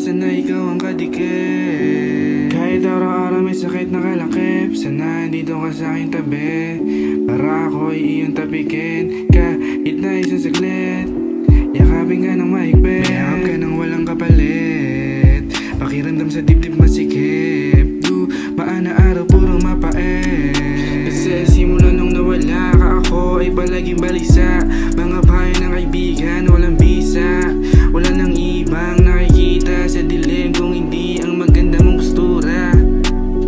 sana ikaw ang kadikit. Kahit araw-araw may sakit na kalakip, sana dito ka sa aking tabi, para ako ay iyong tapikin. Kahit na isang saglit, yakapin ka ng mahigpit, mayakap ka ng walang kapalit, pakiramdam sa dibdib masikip. Dumaan na araw puro mapait, kasi simula nung nawala ka ako ay palaging balisa. Mga payo ng kaibigan walang bisa, wala nang ibang nakikita sa dilim kung hindi ang maganda mong postura.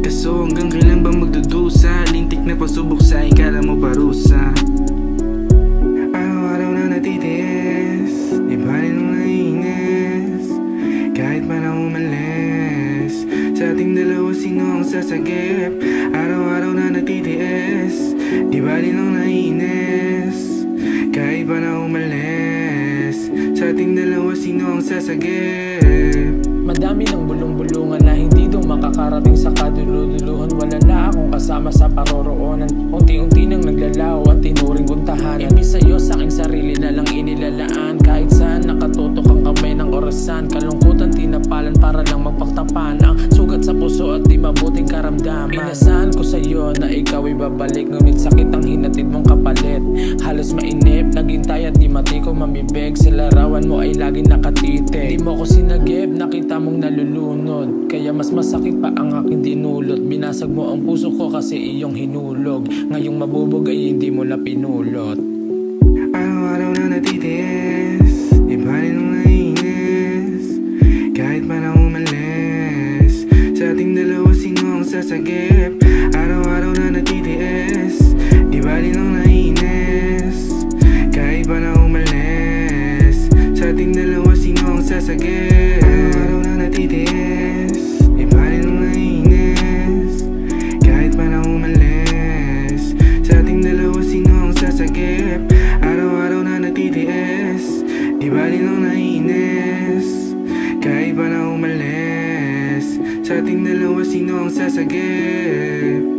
Kaso hanggang kailan ba magdudusa, lintik na pasubok sa ikala mo parusa. Araw-araw na natitiis, di bali nung nainis, kahit pa na umalis. Sa ating dalawa sino ang sasagip? Araw-araw na natitiis, di bali nung nainis, kahit pa na umalis. Sa ating dalawa sino ang sasagip? Madami ng bulong-bulungan na hindi daw makakarating sa kaduluduluhan. Wala na akong kasama sa paroroonan, unti-unti nang naglalaho at tinuring kong tahanan. Imbis sa'yo sa aking sarili na lang inilalaan, kahit saan nakatutok ang kamay ng orasan. Kalungkutan tinapalan para lang magpaktapan ang sugat sa puso at di mabuting karamdaman. Inasahan ko sa'yo na ikaw ay babalik, ngunit sakit ang hinatid mong kapalit. Halos mainip, naghintay at di matiko mamibig, sa larawan mo ay laging nakatitig. Di mo ko sinagip, nakita mong nalulunod, kaya mas masakit pa ang aking dinulot. Binasag mo ang puso ko kasi iyong hinulog, ngayong mabubog ay hindi mo na pinulot. Araw-araw na natitiis, di bali nung nainis, kahit pa na umalis. Sa ating dalawa sino ang sasagip? Araw-araw na natitiis, di bali nung nainis, kahit pa na umalis. Sa ating dalawa sino ang sasagip? Araw-araw na natitiis, di bali nung nainis, kahit pa na umalis. Sa ating dalawa sino ang sasagip? Araw-araw na natitiis, di bali nung nainis, kahit pa na umalis. Sa ating dalawa sino ang sasagip?